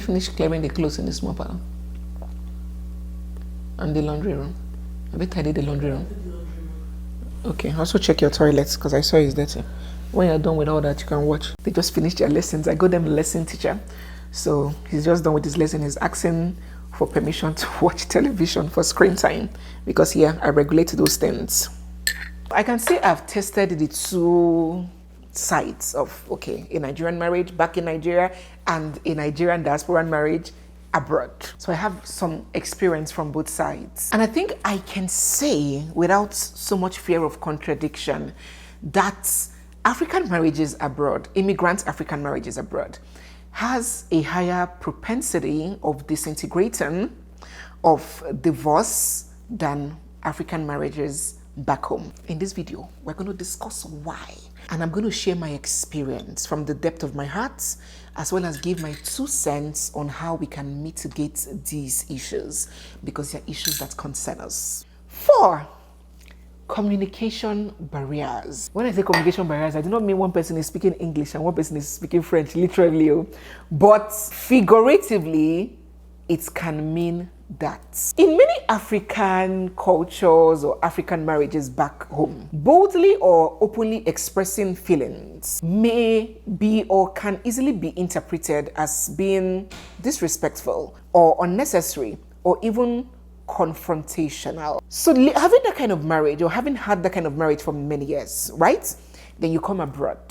finished clearing the clothes in the small parlor? And the laundry room? I bet I did the laundry room. Okay, also check your toilets because I saw it's dirty. When you're done with all that, you can watch. They just finished their lessons. I got them a lesson teacher. So he's just done with his lesson. He's asking for permission to watch television for screen time because here I regulate those things. I can say I've tested the two sides of, okay, a Nigerian marriage back in Nigeria and a Nigerian diaspora marriage abroad. So I have some experience from both sides. And I think I can say without so much fear of contradiction that African marriages abroad, immigrant African marriages abroad, has a higher propensity of disintegrating, of divorce than African marriages back home. In this video, we're going to discuss why. And I'm going to share my experience from the depth of my heart, as well as give my 2 cents on how we can mitigate these issues, because they're issues that concern us. 4, communication barriers. When I say communication barriers, I do not mean one person is speaking English and one person is speaking French, literally, but figuratively, it can mean that. In many African cultures or African marriages back home, boldly or openly expressing feelings may be or can easily be interpreted as being disrespectful or unnecessary or even confrontational. So having that kind of marriage or having had that kind of marriage for many years, right? Then you come abroad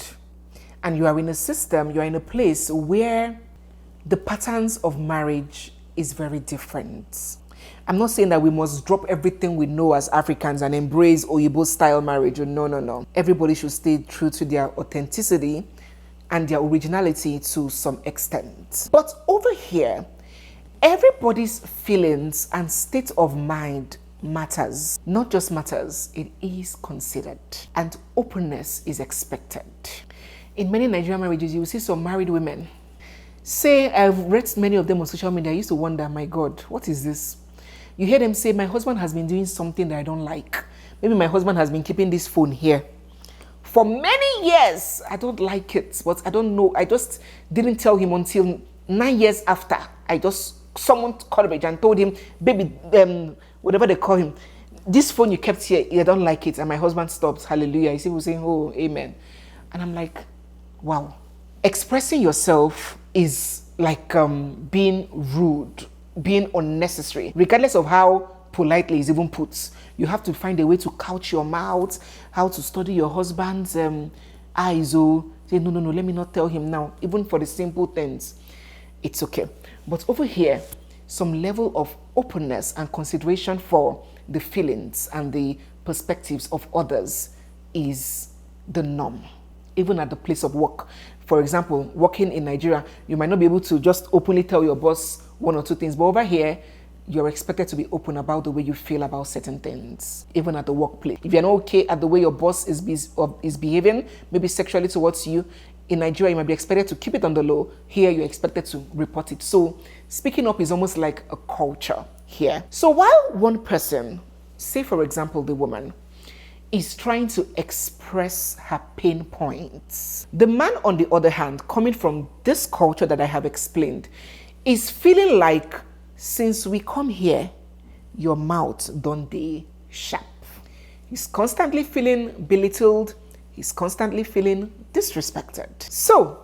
and you are in a system, you are in a place where the patterns of marriage is very different. I'm not saying that we must drop everything we know as Africans and embrace Oyibo style marriage. No. Everybody should stay true to their authenticity and their originality to some extent. But over here, everybody's feelings and state of mind matters. Not just matters, it is considered. And openness is expected. In many Nigerian marriages, you will see some married women say, I've read many of them on social media, I used to wonder, my God, what is this? You hear them say, my husband has been doing something that I don't like. Maybe my husband has been keeping this phone here for many years. I don't like it, but I don't know. I just didn't tell him until 9 years after. Someone called me and told him, baby, whatever they call him, this phone you kept here, I don't like it. And my husband stops. Hallelujah. You see people saying, oh, amen. And I'm like, wow. Expressing yourself is like being rude, being unnecessary, regardless of how politely it's even put. You have to find a way to couch your mouth, how to study your husband's eyes. Say, no, let me not tell him now. Even for the simple things, it's okay. But over here, some level of openness and consideration for the feelings and the perspectives of others is the norm, even at the place of work. For example, working in Nigeria, you might not be able to just openly tell your boss 1 or 2 things, but over here, you're expected to be open about the way you feel about certain things, even at the workplace. If you're not okay at the way your boss is behaving, maybe sexually towards you, in Nigeria, you might be expected to keep it on the low. Here, you're expected to report it. So speaking up is almost like a culture here. So while one person, say for example, the woman, is trying to express her pain points, the man, on the other hand, coming from this culture that I have explained, is feeling like, since we come here, your mouth don't be sharp. He's constantly feeling belittled. He's constantly feeling disrespected. So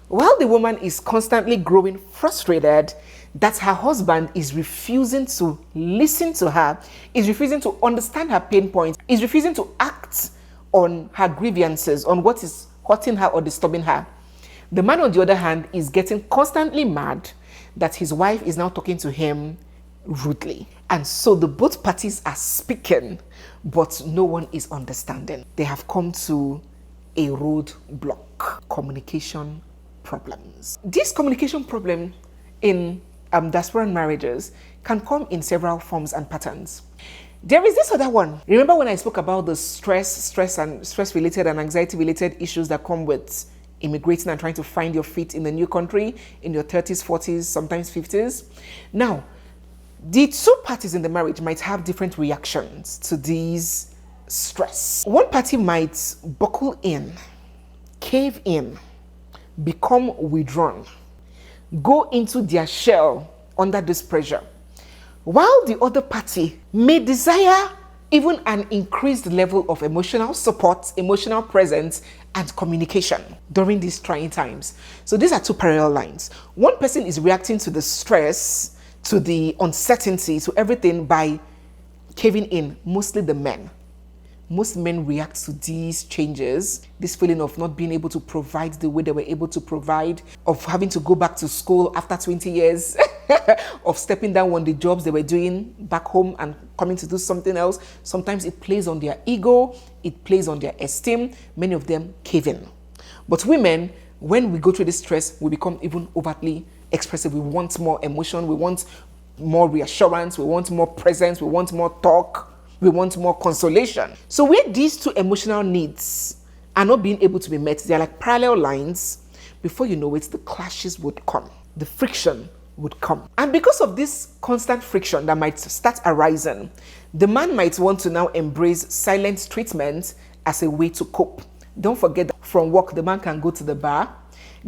while the woman is constantly growing frustrated that her husband is refusing to listen to her, is refusing to understand her pain points, is refusing to act on her grievances, on what is hurting her or disturbing her, the man, on the other hand, is getting constantly mad that his wife is now talking to him rudely. And so the both parties are speaking, but no one is understanding. They have come to a roadblock. Communication problems. This communication problem in diaspora marriages can come in several forms and patterns. There is this other one. Remember when I spoke about the stress-related and anxiety-related issues that come with immigrating and trying to find your feet in the new country in your 30s, 40s, sometimes 50s? Now, the 2 parties in the marriage might have different reactions to these stress. One party might buckle in, cave in, become withdrawn, go into their shell under this pressure, while the other party may desire even an increased level of emotional support, emotional presence, and communication during these trying times. So these are two parallel lines. One person is reacting to the stress, to the uncertainty, to everything by caving in, mostly the men. Most men react to these changes, this feeling of not being able to provide the way they were able to provide, of having to go back to school after 20 years, of stepping down on the jobs they were doing back home and coming to do something else. Sometimes it plays on their ego, it plays on their esteem. Many of them cave in. But women, when we go through this stress, we become even overtly expressive. We want more emotion, we want more reassurance, we want more presence, we want more talk. We want more consolation. So where these two emotional needs are not being able to be met, they're like parallel lines. Before you know it, the clashes would come. The friction would come. And because of this constant friction that might start arising, the man might want to now embrace silent treatment as a way to cope. Don't forget that from work, the man can go to the bar,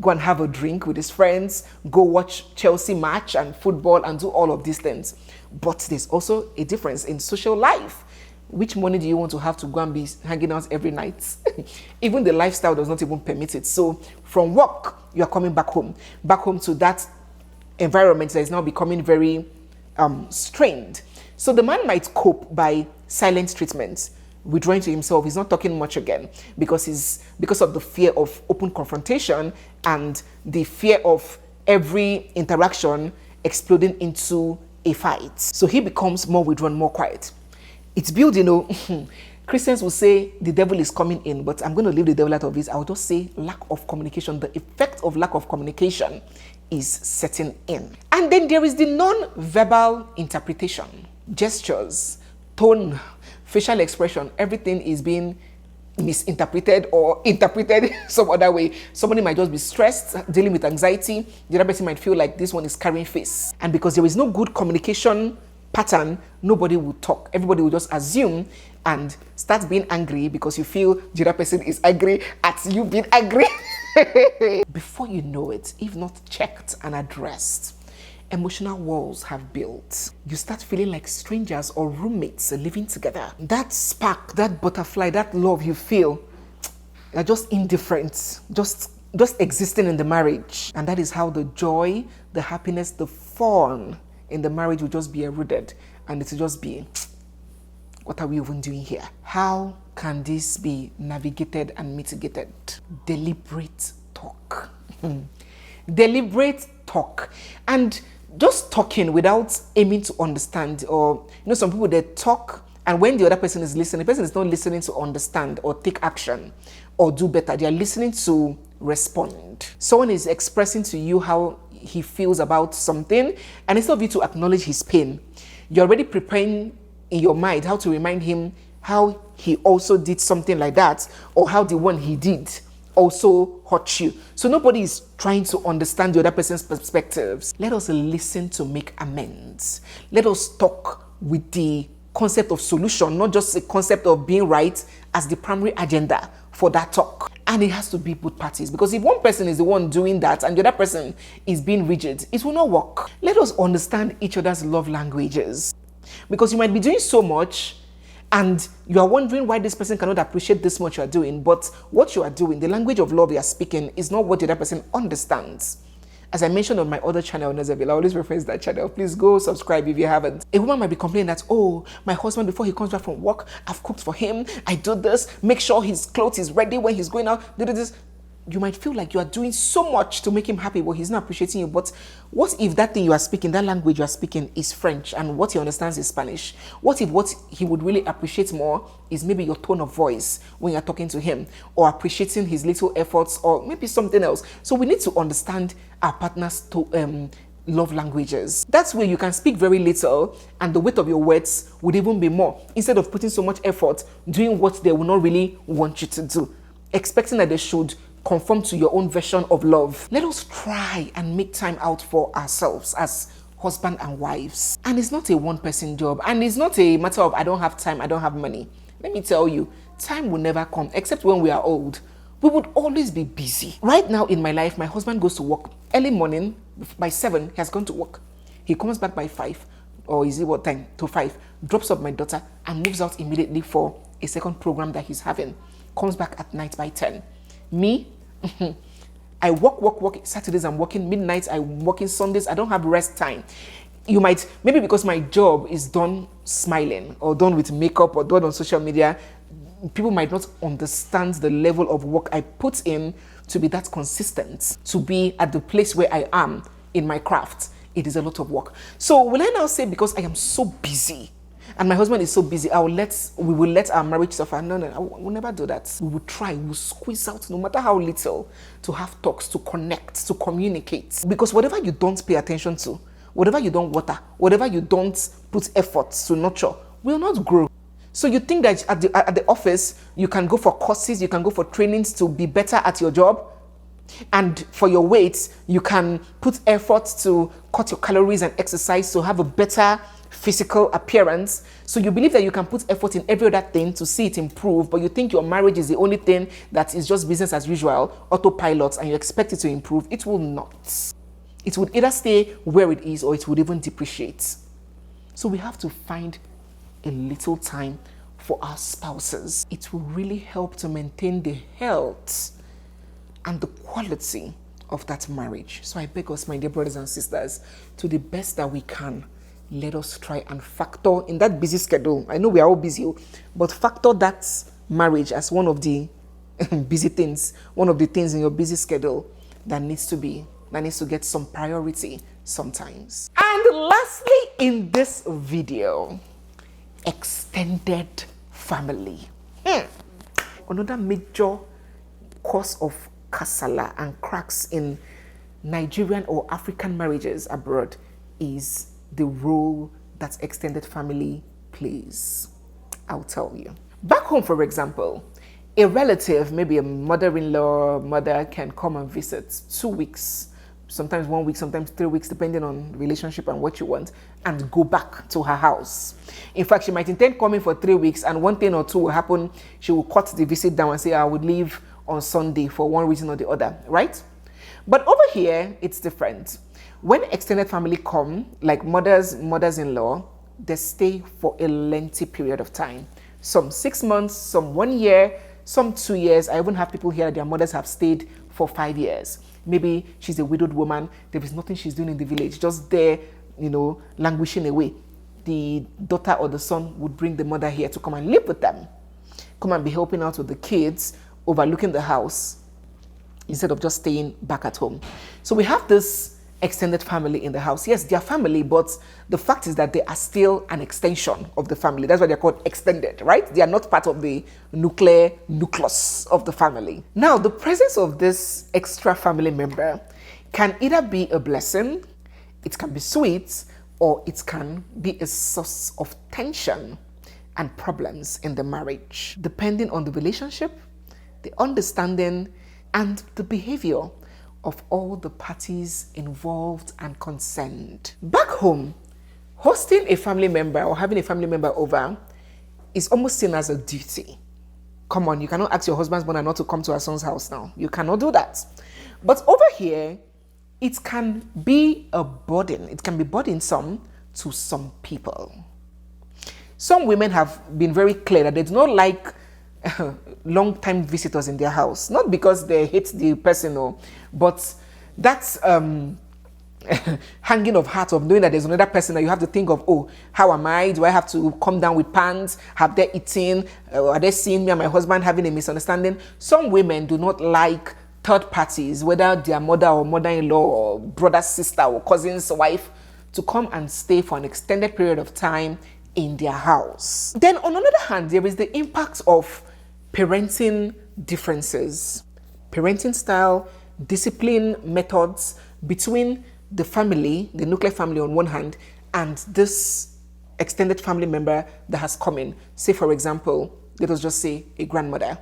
go and have a drink with his friends, go watch Chelsea match and football and do all of these things. But there's also a difference in social life. Which money do you want to have to go and be hanging out every night? Even the lifestyle does not even permit it. So from work, you are coming back home to that environment that is now becoming very strained. So the man might cope by silent treatment, withdrawing to himself. He's not talking much again because of the fear of open confrontation and the fear of every interaction exploding into a fight. So he becomes more withdrawn, more quiet. It's building, Christians will say the devil is coming in, but I'm going to leave the devil out of this. I'll just say lack of communication. The effect of lack of communication is setting in. And then there is the non-verbal interpretation. Gestures, tone, facial expression, everything is being misinterpreted or interpreted some other way. Somebody might just be stressed, dealing with anxiety. The other person might feel like this one is carrying face. And because there is no good communication pattern, nobody will talk. Everybody will just assume and start being angry because you feel the other person is angry at you being angry. Before you know it, if not checked and addressed, emotional walls have built. You start feeling like strangers or roommates living together. That spark, that butterfly, that love you feel, you're just indifferent, just existing in the marriage. And that is how the joy, the happiness, the fun in the marriage will just be eroded, and it will just be, what are we even doing here? How can this be navigated and mitigated? Deliberate talk. Deliberate talk. And just talking without aiming to understand, or some people, they talk, and when the other person is listening, the person is not listening to understand or take action or do better. They are listening to respond. Someone is expressing to you how he feels about something, and instead of you to acknowledge his pain, you're already preparing in your mind how to remind him how he also did something like that, or how the one he did also hurt you. So nobody is trying to understand the other person's perspectives. Let us listen to make amends. Let us talk with the concept of solution, not just the concept of being right as the primary agenda for that talk. And it has to be both parties, because if one person is the one doing that and the other person is being rigid, it will not work. Let us understand each other's love languages, because you might be doing so much and you are wondering why this person cannot appreciate this much you are doing, but what you are doing, the language of love you are speaking, is not what the other person understands. As I mentioned on my other channel, NEZEVILLE, I always reference that channel. Please go subscribe if you haven't. A woman might be complaining that, oh, my husband, before he comes back from work, I've cooked for him, I do this, make sure his clothes is ready when he's going out, do this. You might feel like you are doing so much to make him happy, but he's not appreciating you. But what if that thing you are speaking, that language you are speaking, is French, and what he understands is Spanish? What if what he would really appreciate more is maybe your tone of voice when you're talking to him, or appreciating his little efforts, or maybe something else? So we need to understand our partner's love languages. That's where you can speak very little and the weight of your words would even be more, instead of putting so much effort doing what they will not really want you to do, expecting that they should conform to your own version of love. Let us try and make time out for ourselves as husband and wives. And it's not a one-person job, and it's not a matter of I don't have time, I don't have money. Let me tell you, time will never come, except when we are old. We would always be busy. Right now in my life, my husband goes to work early morning. By 7, he has gone to work. He comes back by 5, or is it what time? To 5. Drops off my daughter and moves out immediately for a second program that he's having. Comes back at night by 10. Me, I work. Saturdays I'm working, midnights I'm working, Sundays I don't have rest time. You might, maybe because my job is done smiling or done with makeup or done on social media, people might not understand the level of work I put in to be that consistent, to be at the place where I am in my craft. It is a lot of work. So will I now say because I am so busy and my husband is so busy, we will let our marriage suffer? No, we'll never do that. We will try, we'll squeeze out no matter how little to have talks, to connect, to communicate. Because whatever you don't pay attention to, whatever you don't water, whatever you don't put effort to nurture, will not grow. So you think that at the office, you can go for courses, you can go for trainings to be better at your job? And for your weight, you can put effort to cut your calories and exercise to have a better physical appearance. So you believe that you can put effort in every other thing to see it improve, but you think your marriage is the only thing that is just business as usual, autopilot, and you expect it to improve. It will not. It would either stay where it is or it would even depreciate. So we have to find a little time for our spouses. It will really help to maintain the health and the quality of that marriage. So I beg us, my dear brothers and sisters, to the best that we can, let us try and factor in that busy schedule. I know we are all busy, but factor that marriage as one of the busy things, one of the things in your busy schedule that needs to get some priority sometimes. And lastly, in this video, extended family. Another major cause of kasala and cracks in Nigerian or African marriages abroad is the role that extended family plays. I'll tell you. Back home, for example, a relative, maybe a mother-in-law, mother, can come and visit 2 weeks, sometimes 1 week, sometimes 3 weeks, depending on relationship and what you want, and go back to her house. In fact, she might intend coming for 3 weeks, and one thing or two will happen. She will cut the visit down and say, I would leave on Sunday for one reason or the other, right? But over here, it's different. When extended family come, like mothers-in-law, they stay for a lengthy period of time. Some 6 months, some 1 year, some 2 years. I even have people here, their mothers have stayed for 5 years. Maybe she's a widowed woman. There is nothing she's doing in the village, just there, languishing away. The daughter or the son would bring the mother here to come and live with them. Come and be helping out with the kids, overlooking the house, instead of just staying back at home. So we have this extended family in the house. Yes, they are family, but the fact is that they are still an extension of the family. That's why they're called extended, right? They are not part of the nucleus of the family. Now, the presence of this extra family member can either be a blessing, it can be sweet, or it can be a source of tension and problems in the marriage, depending on the relationship, the understanding, and the behavior of all the parties involved and concerned. Back home, hosting a family member or having a family member over is almost seen as a duty. Come on, you cannot ask your husband's mother not to come to her son's house now. You cannot do that. But over here, it can be a burden. It can be burdensome to some people. Some women have been very clear that they do not like long-time visitors in their house. Not because they hate the person, but that's hanging of heart of knowing that there's another person that you have to think of, oh, how am I? Do I have to come down with pants? Have they eaten? Are they seeing me and my husband having a misunderstanding? Some women do not like third parties, whether their mother or mother-in-law or brother, sister or cousin's wife, to come and stay for an extended period of time in their house. Then on another hand, there is the impact of parenting differences, parenting style, discipline methods between the family, the nuclear family on one hand, and this extended family member that has come in. Say, for example, let us just say a grandmother.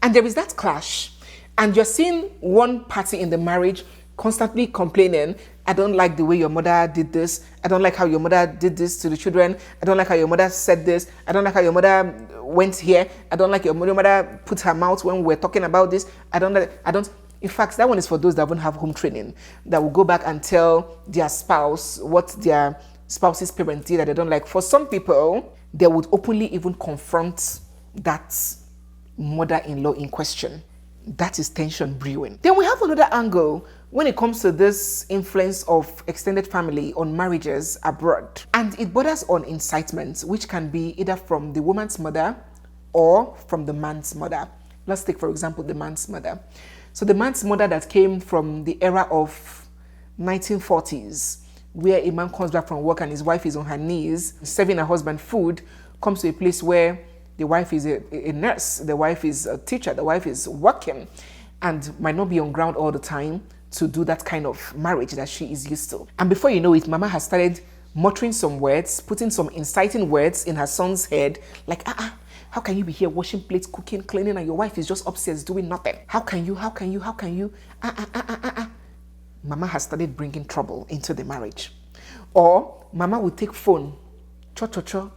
And there is that clash. And you're seeing one party in the marriage constantly complaining I don't like the way your mother did this. I don't like how your mother did this to the children. I don't like how your mother said this. I don't like how your mother went here. I don't like your mother put her mouth when we're talking about this. In fact, that one is for those that won't have home training, that will go back and tell their spouse what their spouse's parents did that they don't like. For some people, they would openly even confront that mother-in-law in question. That is tension brewing. Then we have another angle when it comes to this influence of extended family on marriages abroad. And it borders on incitement, which can be either from the woman's mother or from the man's mother. Let's take, for example, the man's mother. So the man's mother that came from the era of 1940s, where a man comes back from work and his wife is on her knees, serving her husband food, comes to a place where the wife is a nurse, the wife is a teacher, the wife is working, and might not be on ground all the time to do that kind of marriage that she is used to. And before you know it, mama has started muttering some words, putting some inciting words in her son's head, like, how can you be here washing plates, cooking, cleaning, and your wife is just upstairs doing nothing? How can you? Mama has started bringing trouble into the marriage. Or mama will take phone,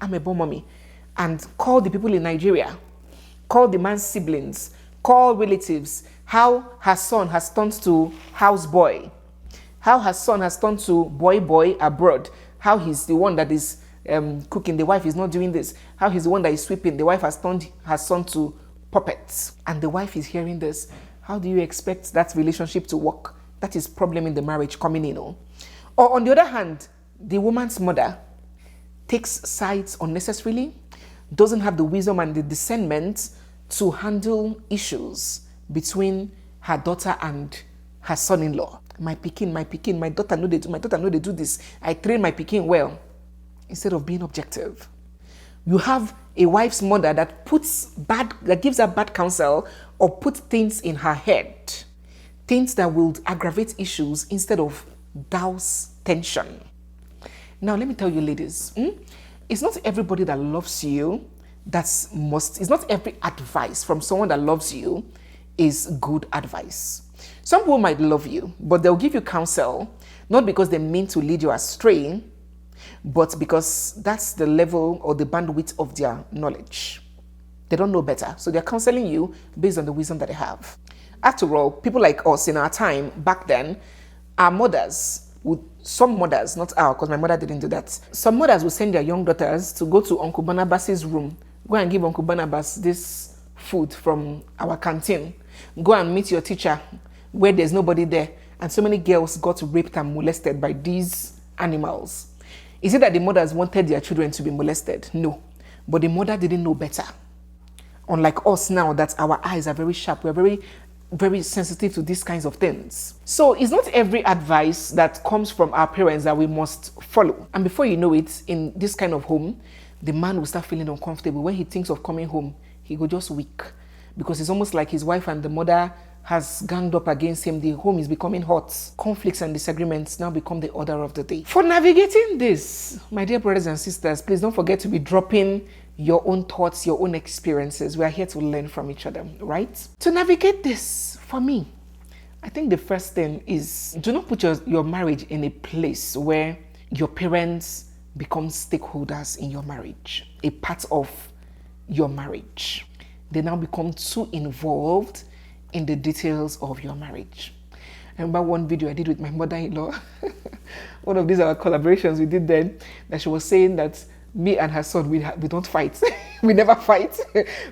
I'm a bomb mommy, and call the people in Nigeria, call the man's siblings, call relatives, how her son has turned to houseboy, how her son has turned to boy abroad, how he's the one that is cooking, the wife is not doing this, how he's the one that is sweeping, the wife has turned her son to puppets, and the wife is hearing this. How do you expect that relationship to work? That is problem in the marriage coming in. Or on the other hand, the woman's mother takes sides unnecessarily, doesn't have the wisdom and the discernment to handle issues between her daughter and her son-in-law. My pikin, my daughter know they do this. I train my pikin well. Instead of being objective. You have a wife's mother that gives her bad counsel or puts things in her head. Things that will aggravate issues instead of douse tension. Now, let me tell you, ladies, it's not everybody that loves you it's not every advice from someone that loves you is good advice. Some people might love you, but they'll give you counsel, not because they mean to lead you astray, but because that's the level or the bandwidth of their knowledge. They don't know better, so they're counseling you based on the wisdom that they have. After all, people like us in our time, back then, our mothers some mothers, not ours, because my mother didn't do that. Some mothers would send their young daughters to go to Uncle Barnabas's room. Go and give Uncle Barnabas this food from our canteen. Go and meet your teacher where there's nobody there. And so many girls got raped and molested by these animals. Is it that the mothers wanted their children to be molested? No. But the mother didn't know better. Unlike us now, that our eyes are very sharp. We're very, very sensitive to these kinds of things. So it's not every advice that comes from our parents that we must follow. And before you know it, in this kind of home, the man will start feeling uncomfortable. When he thinks of coming home, he will just weak. Because it's almost like his wife and the mother has ganged up against him. The home is becoming hot. Conflicts and disagreements now become the order of the day. For navigating this, my dear brothers and sisters, please don't forget to be dropping your own thoughts, your own experiences. We are here to learn from each other, right? To navigate this, for me, I think the first thing is do not put your marriage in a place where your parents become stakeholders in your marriage, a part of your marriage. They now become too involved in the details of your marriage. I remember one video I did with my mother-in-law. One of these our collaborations we did then, that she was saying that me and her son, we don't fight. We never fight.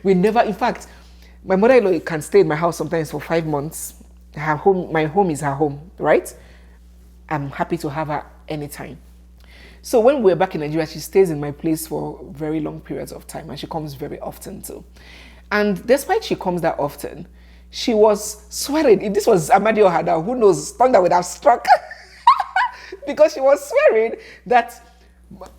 In fact, my mother-in-law can stay in my house sometimes for 5 months. My home is her home, right? I'm happy to have her anytime. So when we're back in Nigeria, she stays in my place for very long periods of time, and she comes very often too. And despite she comes that often, she was swearing. If this was Amadi or Hada, who knows, thunder would have struck. Because she was swearing that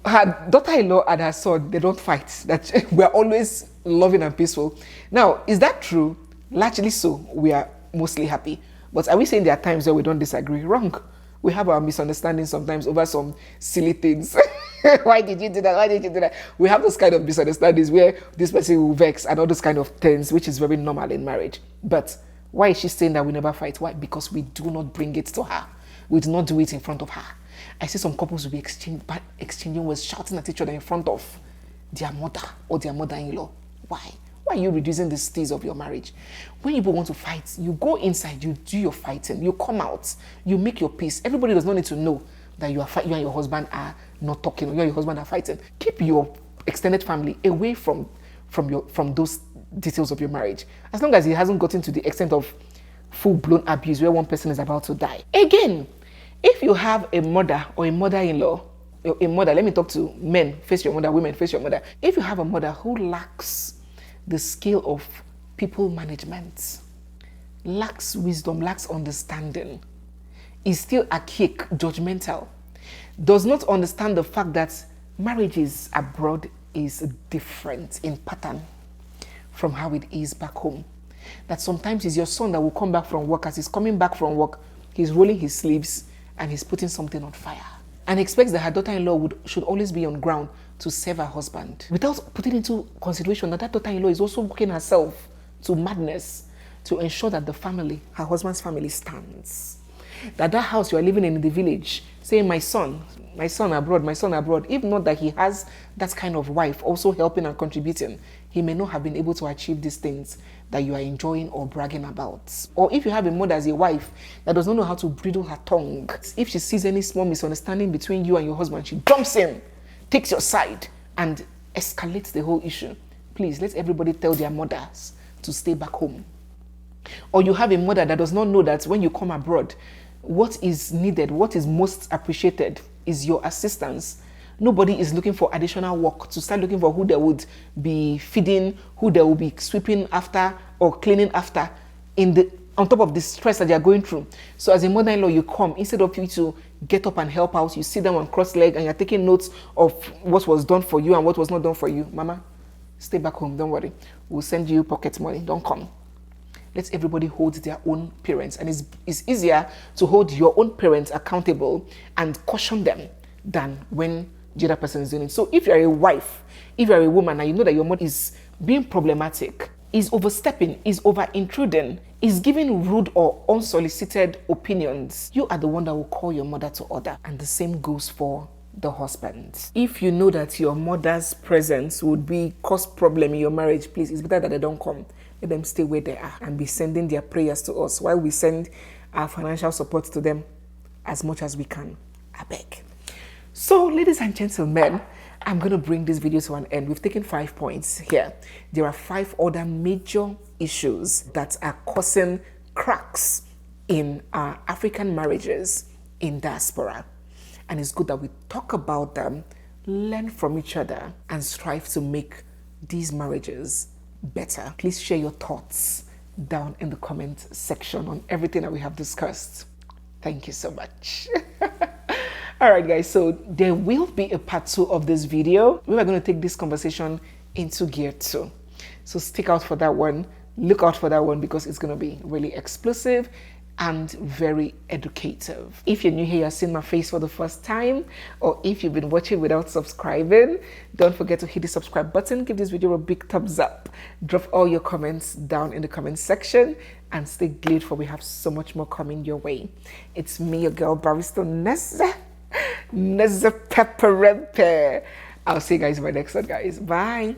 her daughter-in-law and her son, they don't fight, that we're always loving and peaceful. Now, is that true? Largely so. We are mostly happy. But are we saying there are times where we don't disagree? Wrong. We have our misunderstandings sometimes over some silly things. Why did you do that? Why did you do that? We have those kind of misunderstandings where this person will vex and all those kind of things, which is very normal in marriage. But why is she saying that we never fight? Why? Because we do not bring it to her. We do not do it in front of her. I see some couples will be exchanging words, shouting at each other in front of their mother or their mother-in-law. Why? Why are you reducing the stakes of your marriage? When people want to fight, you go inside, you do your fighting, you come out, you make your peace. Everybody does not need to know that you and your husband are not talking, or you and your husband are fighting. Keep your extended family away from those details of your marriage, as long as it hasn't gotten to the extent of full-blown abuse where one person is about to die. Again, if you have a mother or a mother-in-law, a mother, let me talk to men, face your mother, women, face your mother. If you have a mother who lacks the skill of people management, lacks wisdom, lacks understanding, is still archaic, judgmental, does not understand the fact that marriages abroad is different in pattern from how it is back home. That sometimes it's your son that will come back from work. As he's coming back from work, he's rolling his sleeves and he's putting something on fire, and expects that her daughter-in-law should always be on ground to save her husband, without putting into consideration that daughter-in-law is also working herself to madness to ensure that the family, her husband's family, stands. That house you are living in the village, saying, my son abroad, if not that he has that kind of wife also helping and contributing, he may not have been able to achieve these things that you are enjoying or bragging about. Or if you have a mother as a wife that does not know how to bridle her tongue, if she sees any small misunderstanding between you and your husband, she jumps in, takes your side, and escalates the whole issue. Please, let everybody tell their mothers to stay back home. Or you have a mother that does not know that when you come abroad, what is needed, what is most appreciated is your assistance. Nobody is looking for additional work to start looking for who they would be feeding, who they will be sweeping after or cleaning after on top of the stress that they are going through. So as a mother-in-law, you come, instead of you to get up and help out, you sit down on cross-leg and you're taking notes of what was done for you and what was not done for you. Mama, stay back home, don't worry. We'll send you pocket money, don't come. Let everybody hold their own parents. And it's easier to hold your own parents accountable and caution them than when the other person is doing it. So if you're a wife, if you're a woman and you know that your mother is being problematic, is overstepping, is over-intruding, is giving rude or unsolicited opinions, you are the one that will call your mother to order. And the same goes for the husband. If you know that your mother's presence would cause problem in your marriage, please, it's better that they don't come. Let them stay where they are and be sending their prayers to us while we send our financial support to them as much as we can. I beg. So, ladies and gentlemen, I'm going to bring this video to an end. We've taken 5 points here. There are 5 other major issues that are causing cracks in our African marriages in diaspora. And it's good that we talk about them, learn from each other, and strive to make these marriages better. Please share your thoughts down in the comment section on everything that we have discussed. Thank you so much. All right, guys, so there will be a part 2 of this video. We are going to take this conversation into gear 2. So stick out for that one. Look out for that one because it's going to be really explosive and very educative. If you're new here, you're seeing my face for the first time, or if you've been watching without subscribing, don't forget to hit the subscribe button, give this video a big thumbs up, drop all your comments down in the comment section, and stay glued for we have so much more coming your way. It's me, your girl, Barrister NEZE Peperempe. I'll see you guys in my next one, guys. Bye.